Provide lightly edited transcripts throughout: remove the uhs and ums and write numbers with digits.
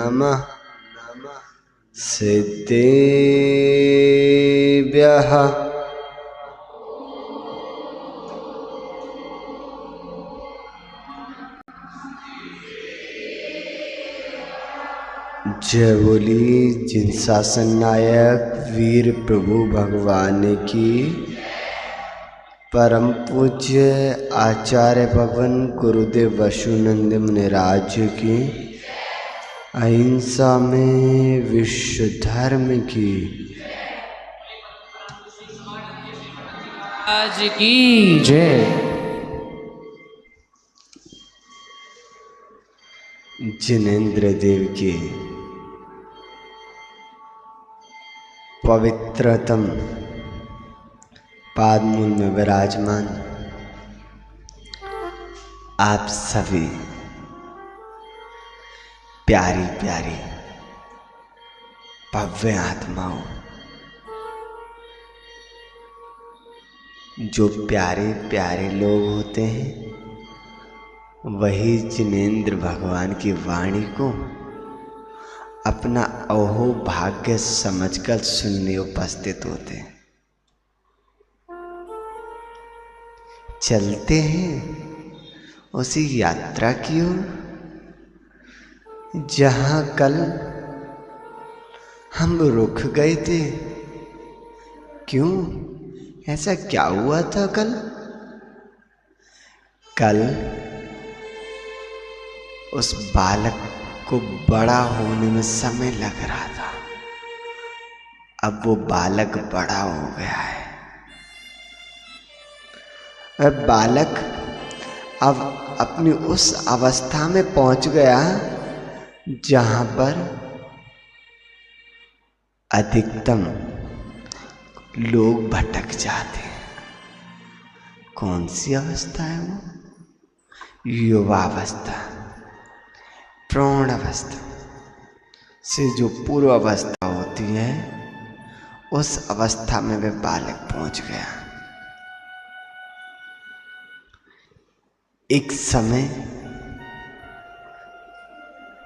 नमः सिद्धेभ्यः जय बोली जिनशासन नायक वीर प्रभु भगवान की। परम पूज्य आचार्य भगवान गुरुदेव वसुनंद मुनिराज की। अहिंसा में विश्व धर्म की। आज की जय। जिनेंद्र देव के पवित्रतम पादमूल में विराजमान आप सभी प्यारी प्यारी भव्य आत्माओं, जो प्यारे प्यारे लोग होते हैं वही जिनेंद्र भगवान की वाणी को अपना अहो भाग्य समझकर सुनने उपस्थित होते हैं। चलते हैं उसी यात्रा की ओर जहां कल हम रुक गए थे। क्यों, ऐसा क्या हुआ था कल? कल उस बालक को बड़ा होने में समय लग रहा था। अब वो बालक बड़ा हो गया है। वह बालक अब अपनी उस अवस्था में पहुंच गया जहां पर अधिकतम लोग भटक जाते हैं। कौन सी अवस्था है वो? युवावस्था, प्रौढ़ अवस्था से जो पूर्व अवस्था होती है, उस अवस्था में वह बालक पहुंच गया। एक समय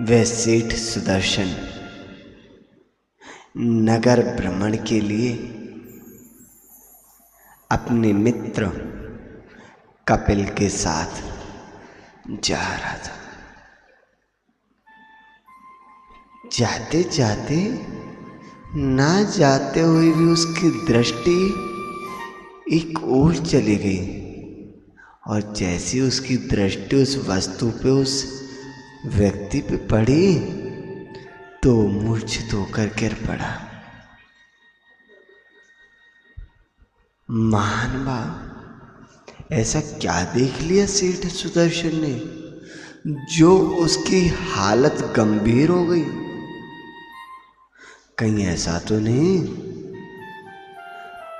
वह सेठ सुदर्शन नगर भ्रमण के लिए अपने मित्र कपिल के साथ जा रहा था। जाते जाते ना जाते हुए भी उसकी दृष्टि एक ओर चली गई, और जैसे उसकी दृष्टि उस वस्तु पे, उस व्यक्ति पे पड़ी तो मूर्छित होकर गिर पड़ा। महान बाप, ऐसा क्या देख लिया सेठ सुदर्शन ने जो उसकी हालत गंभीर हो गई? कहीं ऐसा तो नहीं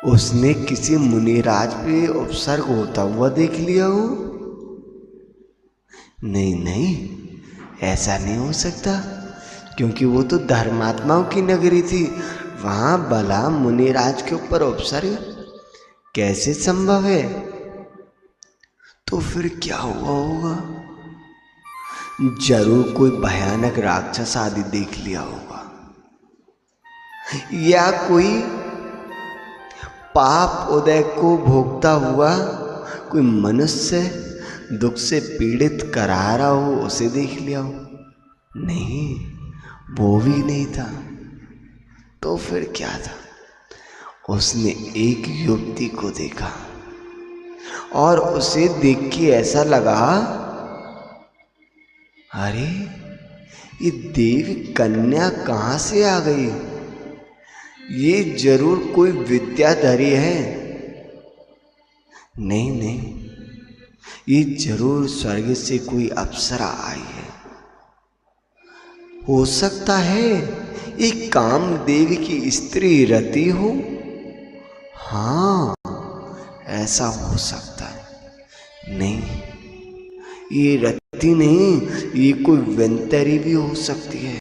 उसने किसी मुनिराज पे उपसर्ग होता हुआ देख लिया हो? नहीं नहीं, ऐसा नहीं हो सकता, क्योंकि वो तो धर्मात्माओं की नगरी थी। वहां भला मुनिराज के ऊपर उपसर्ग कैसे संभव है? तो फिर क्या हुआ होगा? जरूर कोई भयानक राक्षस आदि देख लिया होगा, या कोई पाप उदय को भोगता हुआ कोई मनुष्य दुख से पीड़ित करा रहा हो, उसे देख लिया हो। नहीं, वो भी नहीं था। तो फिर क्या था? उसने एक युवती को देखा और उसे देख के ऐसा लगा, अरे ये देवी कन्या कहां से आ गई? ये जरूर कोई विद्याधरी है। नहीं नहीं, ये जरूर स्वर्ग से कोई अप्सरा आई है। हो सकता है एक कामदेव की स्त्री रति हो। हाँ, ऐसा हो सकता है। नहीं, ये रति नहीं, ये कोई वैंतरी भी हो सकती है।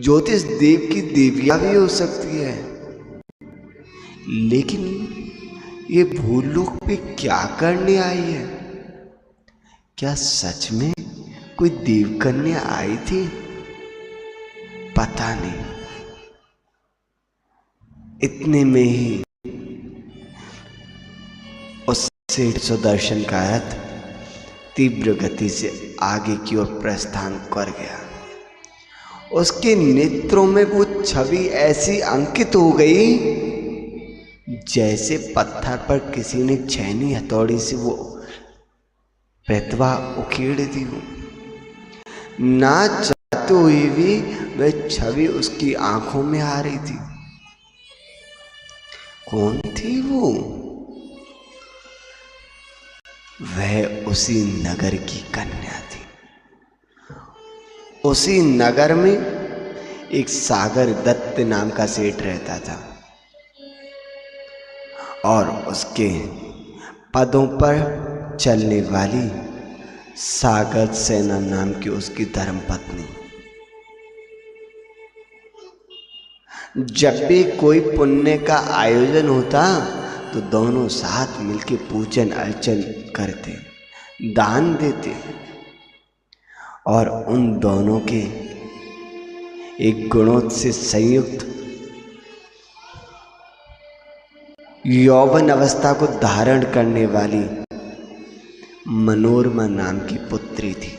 ज्योतिष देव की देविया भी हो सकती है। लेकिन ये भूलोक पे क्या करने आई है? क्या सच में कोई देवकन्या आई थी, पता नहीं। इतने में ही उस सेठ सुदर्शन का रथ तीव्र गति से आगे की ओर प्रस्थान कर गया। उसके नेत्रों में वो छवि ऐसी अंकित हो गई जैसे पत्थर पर किसी ने छैनी हथौड़ी से वो प्रतिभा उखेड़ दी हो। ना चाहते हुए भी वह छवि उसकी आंखों में आ रही थी। कौन थी वो? वह उसी नगर की कन्या थी। उसी नगर में एक सागर दत्त नाम का सेठ रहता था और उसके पदों पर चलने वाली सागर सेना नाम की उसकी धर्मपत्नी। जब भी कोई पुण्य का आयोजन होता तो दोनों साथ मिलकर पूजन अर्चन करते, दान देते और उन दोनों के एक गुणों से संयुक्त यौवन अवस्था को धारण करने वाली मनोरमा नाम की पुत्री थी।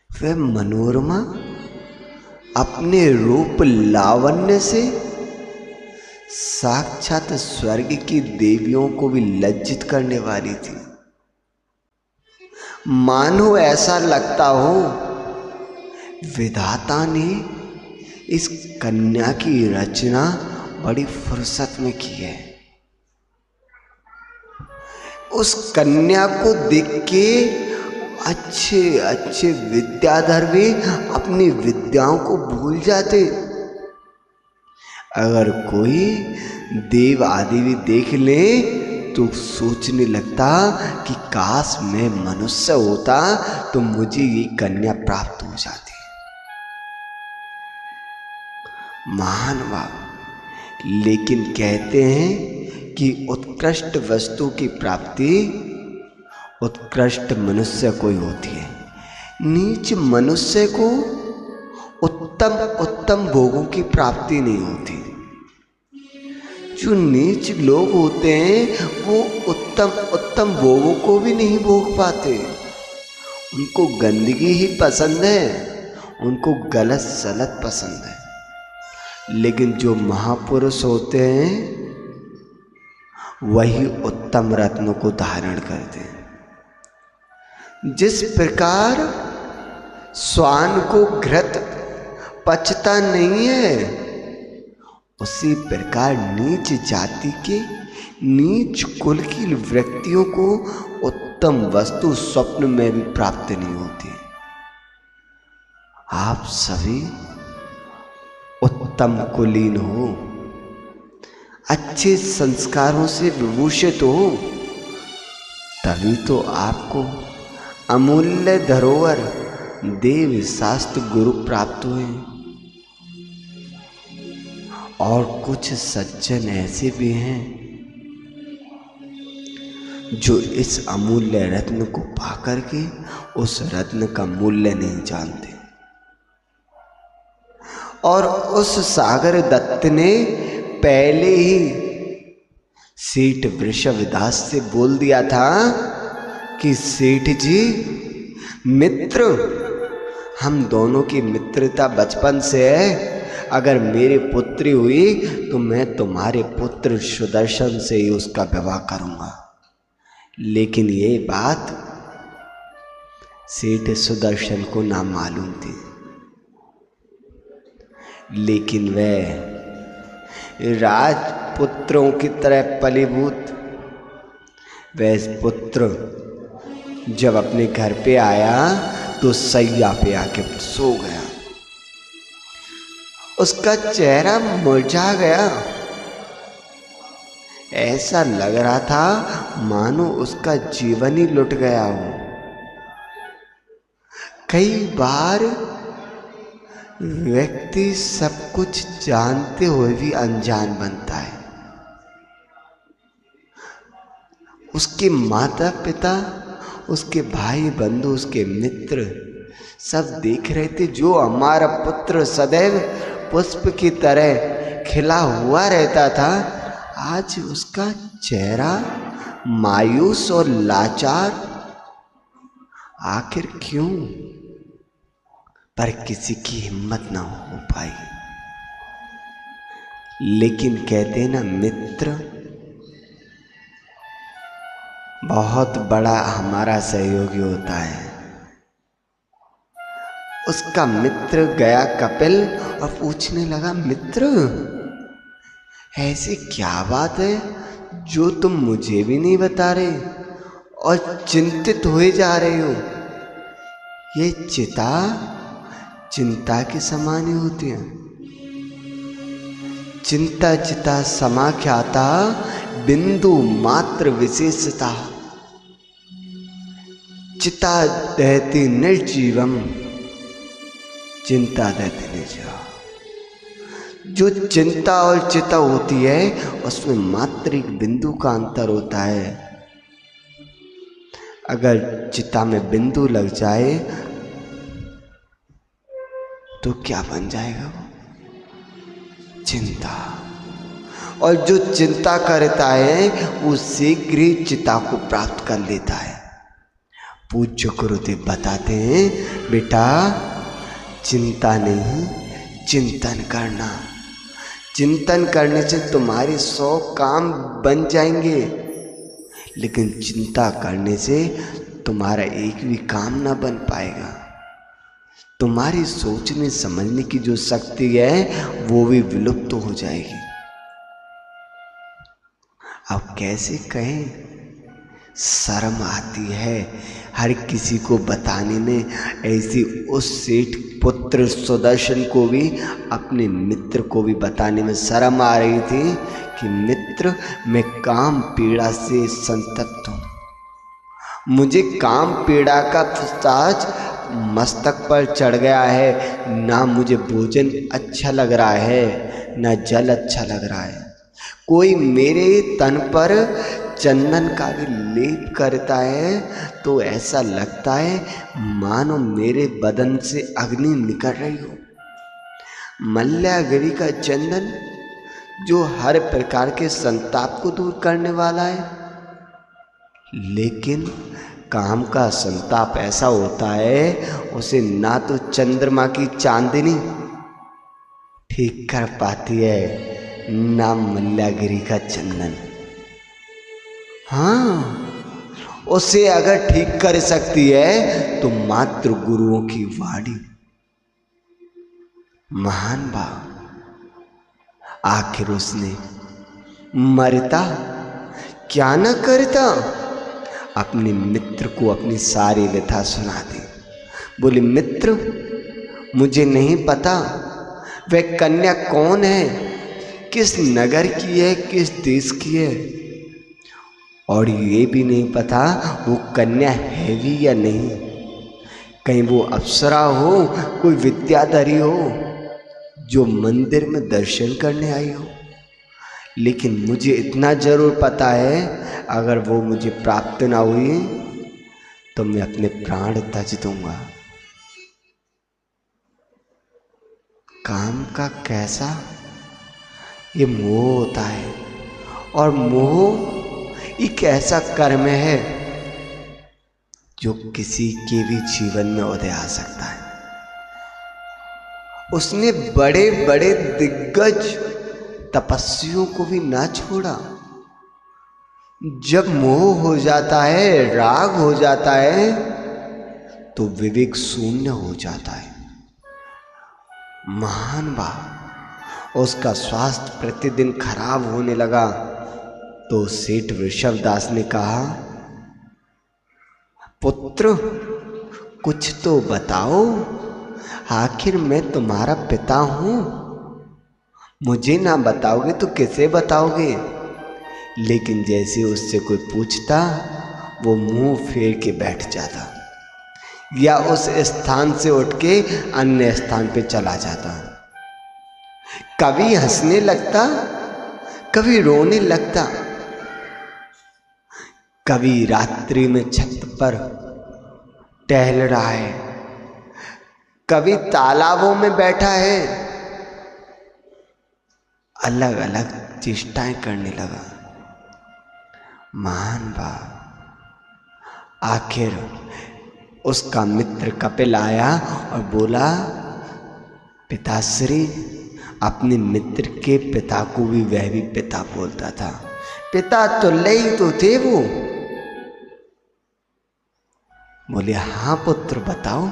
वह मनोरमा अपने रूप लावण्य से साक्षात स्वर्ग की देवियों को भी लज्जित करने वाली थी। मानो ऐसा लगता हो विधाता ने इस कन्या की रचना बड़ी फुर्सत में की है। उस कन्या को देख के अच्छे अच्छे विद्याधर भी अपनी विद्याओं को भूल जाते। अगर कोई देव आदि भी देख ले तो सोचने लगता कि काश मैं मनुष्य होता तो मुझे ये कन्या प्राप्त हो जाती। महान बाप, लेकिन कहते हैं कि उत्कृष्ट वस्तु की प्राप्ति उत्कृष्ट मनुष्य को ही होती है। नीच मनुष्य को उत्तम उत्तम भोगों की प्राप्ति नहीं होती। जो नीच लोग होते हैं वो उत्तम उत्तम भोगों को भी नहीं भोग पाते। उनको गंदगी ही पसंद है, उनको गलत सलत पसंद है। लेकिन जो महापुरुष होते हैं वही उत्तम रत्नों को धारण करते हैं। जिस प्रकार स्वान को घृत पचता नहीं है, उसी प्रकार नीच जाति के नीच कुल की व्यक्तियों को उत्तम वस्तु स्वप्न में भी प्राप्त नहीं होती। आप सभी उत्तम कुलीन हो, अच्छे संस्कारों से विभूषित हो, तभी तो आपको अमूल्य धरोहर देव शास्त्र गुरु प्राप्त हुए। और कुछ सज्जन ऐसे भी हैं जो इस अमूल्य रत्न को पाकर के उस रत्न का मूल्य नहीं जानते। और उस सागर दत्त ने पहले ही सेठ वृषभदास से बोल दिया था कि सेठ जी, मित्र, हम दोनों की मित्रता बचपन से है। अगर मेरी पुत्री हुई तो मैं तुम्हारे पुत्र सुदर्शन से ही उसका विवाह करूंगा। लेकिन ये बात सेठ सुदर्शन को ना मालूम थी। लेकिन वह राजपुत्रों की तरह फलीभूत वह पुत्र जब अपने घर पे आया तो सैया पे आके सो गया। उसका चेहरा मुरझा गया। ऐसा लग रहा था मानो उसका जीवन ही लुट गया हो। कई बार व्यक्ति सब कुछ जानते हुए भी अनजान बनता है। उसके माता पिता उसके भाई बंधु, उसके मित्र सब देख रहे थे। जो हमारा पुत्र सदैव पुष्प की तरह खिला हुआ रहता था, आज उसका चेहरा मायूस और लाचार। आखिर क्यों? पर किसी की हिम्मत ना हो पाई। लेकिन कहते ना, मित्र बहुत बड़ा हमारा सहयोगी होता है। उसका मित्र गया कपिल और पूछने लगा, मित्र ऐसी क्या बात है जो तुम मुझे भी नहीं बता रहे और चिंतित हुए जा रहे हो? ये चिंता के समान ही होती है। चिंता चिता समाख्याता बिंदु मात्र विशेषता, चिता दहति निर्जीवम, चिंता दहति निर्जीवम। जो चिंता और चिता होती है उसमें मात्र एक बिंदु का अंतर होता है। अगर चिता में बिंदु लग जाए तो क्या बन जाएगा वो? चिंता। और जो चिंता करता है वो शीघ्र ही चिता को प्राप्त कर लेता है। पूज्य गुरुदेव बताते हैं, बेटा चिंता नहीं, चिंतन करना। चिंतन करने से तुम्हारे 100 काम बन जाएंगे, लेकिन चिंता करने से तुम्हारा एक भी काम ना बन पाएगा। तुम्हारी सोचने समझने की जो शक्ति है वो भी विलुप्त हो जाएगी। अब कैसे कहें? शर्म आती है हर किसी को बताने में। ऐसी उस सेठ पुत्र सुदर्शन को भी, अपने मित्र को भी बताने में शर्म आ रही थी कि मित्र, मैं काम पीड़ा से संतप्त हूँ। मुझे काम पीड़ा का पिशाच मस्तक पर चढ़ गया है। ना मुझे भोजन अच्छा लग रहा है, ना जल अच्छा लग रहा है। कोई मेरे तन पर चंदन का भी लेप करता है तो ऐसा लगता है मानो मेरे बदन से अग्नि निकल रही हो। मल्लागिरी का चंदन जो हर प्रकार के संताप को दूर करने वाला है, लेकिन काम का संताप ऐसा होता है उसे ना तो चंद्रमा की चांदनी ठीक कर पाती है, ना मल्लागिरी का चंदन। हाँ, उसे अगर ठीक कर सकती है तो मात्र गुरुओं की वाणी। महान भाव। आखिर उसने मरता क्या न करता, अपने मित्र को अपनी सारी व्यथा सुना दी। बोले, मित्र मुझे नहीं पता वह कन्या कौन है, किस नगर की है, किस देश की है, और ये भी नहीं पता वो कन्या है भी या नहीं। कहीं वो अप्सरा हो, कोई विद्याधरी हो जो मंदिर में दर्शन करने आई हो। लेकिन मुझे इतना जरूर पता है, अगर वो मुझे प्राप्त ना हुई तो मैं अपने प्राण त्याज दूंगा। काम का कैसा ये मोह होता है, और मोह एक ऐसा कर्म है जो किसी के भी जीवन में उदय आ सकता है। उसने बड़े बड़े दिग्गज तपस्वियों को भी ना छोड़ा। जब मोह हो जाता है, राग हो जाता है, तो विवेक शून्य हो जाता है। महान भाव। उसका स्वास्थ्य प्रतिदिन खराब होने लगा तो सेठ वृषभदास ने कहा, पुत्र कुछ तो बताओ, आखिर मैं तुम्हारा पिता हूं। मुझे ना बताओगे तो किसे बताओगे? लेकिन जैसे उससे कोई पूछता वो मुंह फेर के बैठ जाता, या उस स्थान से उठ के अन्य स्थान पे चला जाता। कभी हंसने लगता, कभी रोने लगता, कभी रात्रि में छत पर टहल रहा है, कभी तालाबों में बैठा है, अलग अलग चेष्टाएं करने लगा। महान भाव। आखिर उसका मित्र कपिल आया और बोला, पिताश्री, अपने मित्र के पिता को भी वह भी पिता बोलता था, पिता तो ले तो थे वो। बोले, हाँ पुत्र बताओ।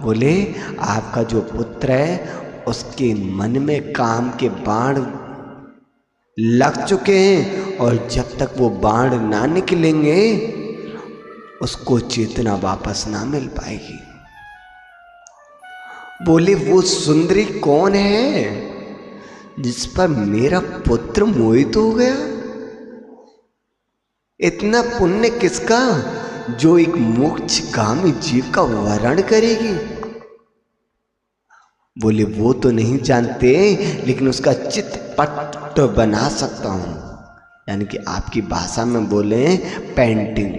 बोले, आपका जो पुत्र है उसके मन में काम के बाण लग चुके हैं और जब तक वो बाण ना निकलेंगे उसको चेतना वापस ना मिल पाएगी। बोले, वो सुंदरी कौन है जिस पर मेरा पुत्र मोहित हो गया? इतना पुण्य किसका जो एक मोक्षगामी जीव का वरण करेगी? बोले, वो तो नहीं जानते, लेकिन उसका चित्रपट बना सकता हूं। यानी कि आपकी भाषा में बोले पेंटिंग।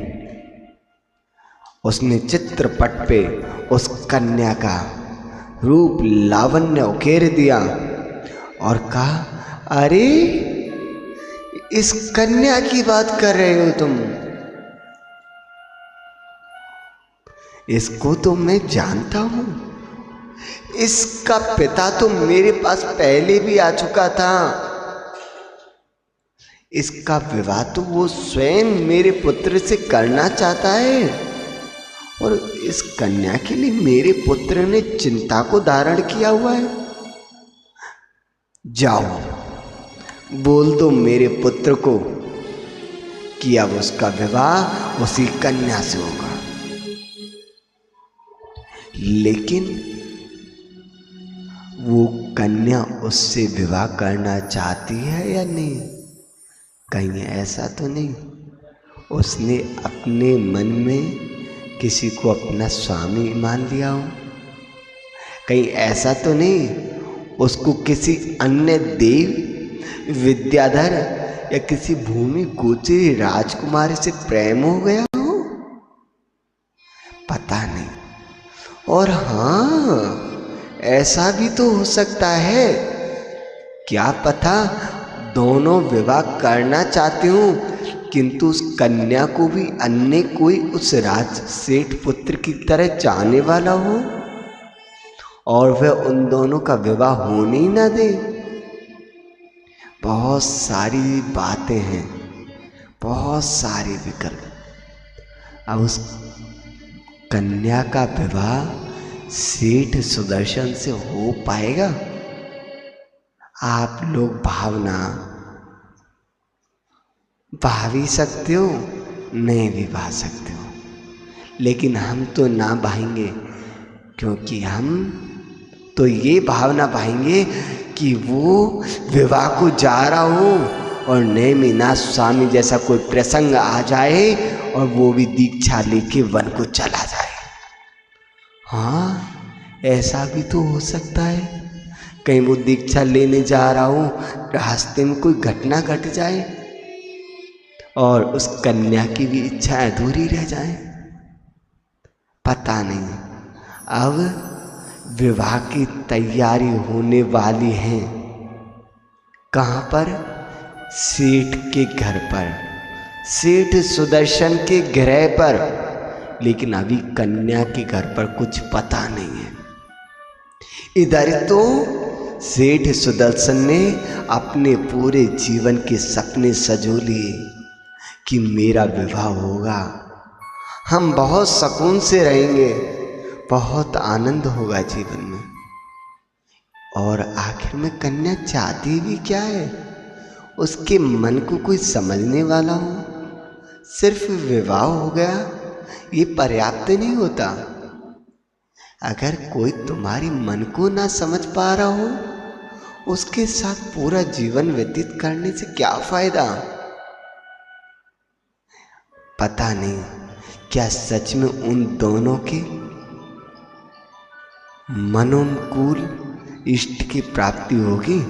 उसने चित्रपट पे उस कन्या का रूप लावण्य उकेर दिया और कहा, अरे इस कन्या की बात कर रहे हो तुम? इसको तो मैं जानता हूं, इसका पिता तो मेरे पास पहले भी आ चुका था। इसका विवाह तो वो स्वयं मेरे पुत्र से करना चाहता है और इस कन्या के लिए मेरे पुत्र ने चिंता को धारण किया हुआ है। जाओ बोल दो मेरे पुत्र को कि अब उसका विवाह उसी कन्या से होगा। लेकिन वो कन्या उससे विवाह करना चाहती है या नहीं? कहीं ऐसा तो नहीं उसने अपने मन में किसी को अपना स्वामी मान लिया हो? कहीं ऐसा तो नहीं उसको किसी अन्य देव, विद्याधर या किसी भूमि गोचरी राजकुमारी से प्रेम हो गया हो? पता नहीं। और हाँ, ऐसा भी तो हो सकता है, क्या पता दोनों विवाह करना चाहते हूं किंतु उस कन्या को भी अन्य कोई उस राज सेठ पुत्र की तरह चाहने वाला हो और वह उन दोनों का विवाह होने ही ना दे। बहुत सारी बातें हैं, बहुत सारे विकल्प। अब उस कन्या का विवाह सेठ सुदर्शन से हो पाएगा? आप लोग भावना बहा भी सकते हो, नहीं भी बहा सकते हो, लेकिन हम तो ना बहाएंगे, क्योंकि हम तो ये भावना बहाएंगे कि वो विवाह को जा रहा हो और नेमिनाथ स्वामी जैसा कोई प्रसंग आ जाए और वो भी दीक्षा लेके वन को चला जाए। हाँ, ऐसा भी तो हो सकता है, कहीं वो दीक्षा लेने जा रहा हो, रास्ते में कोई घटना घट जाए और उस कन्या की भी इच्छा अधूरी रह जाए। पता नहीं। अब विवाह की तैयारी होने वाली है। कहाँ पर? सेठ के घर पर, सेठ सुदर्शन के गृह पर। लेकिन अभी कन्या के घर पर कुछ पता नहीं है। इधर तो सेठ सुदर्शन ने अपने पूरे जीवन के सपने सजो लिए कि मेरा विवाह होगा, हम बहुत सुकून से रहेंगे, बहुत आनंद होगा जीवन में। और आखिर में कन्या चाहती भी क्या है? उसके मन को कोई समझने वाला हो। सिर्फ विवाह हो गया ये पर्याप्त नहीं होता। अगर कोई तुम्हारी मन को ना समझ पा रहा हो, उसके साथ पूरा जीवन व्यतीत करने से क्या फायदा? पता नहीं क्या सच में उन दोनों के मनोनुकूल इष्ट की प्राप्ति होगी?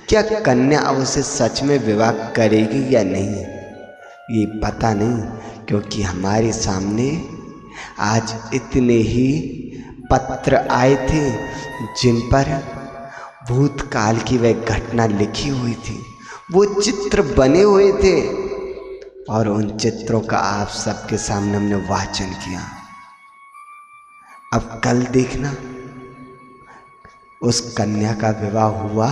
क्या कन्या अवश्य सच में विवाह करेगी या नहीं, ये पता नहीं, क्योंकि हमारे सामने आज इतने ही पत्र आए थे जिन पर भूतकाल की वह घटना लिखी हुई थी, वो चित्र बने हुए थे और उन चित्रों का आप सबके सामने हमने वाचन किया। अब कल देखना उस कन्या का विवाह हुआ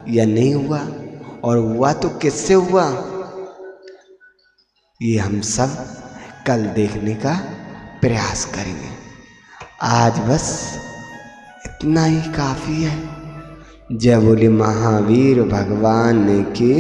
या नहीं हुआ, और हुआ तो किससे हुआ, ये हम सब कल देखने का प्रयास करेंगे। आज बस इतना ही काफी है। जय बोले महावीर भगवान की।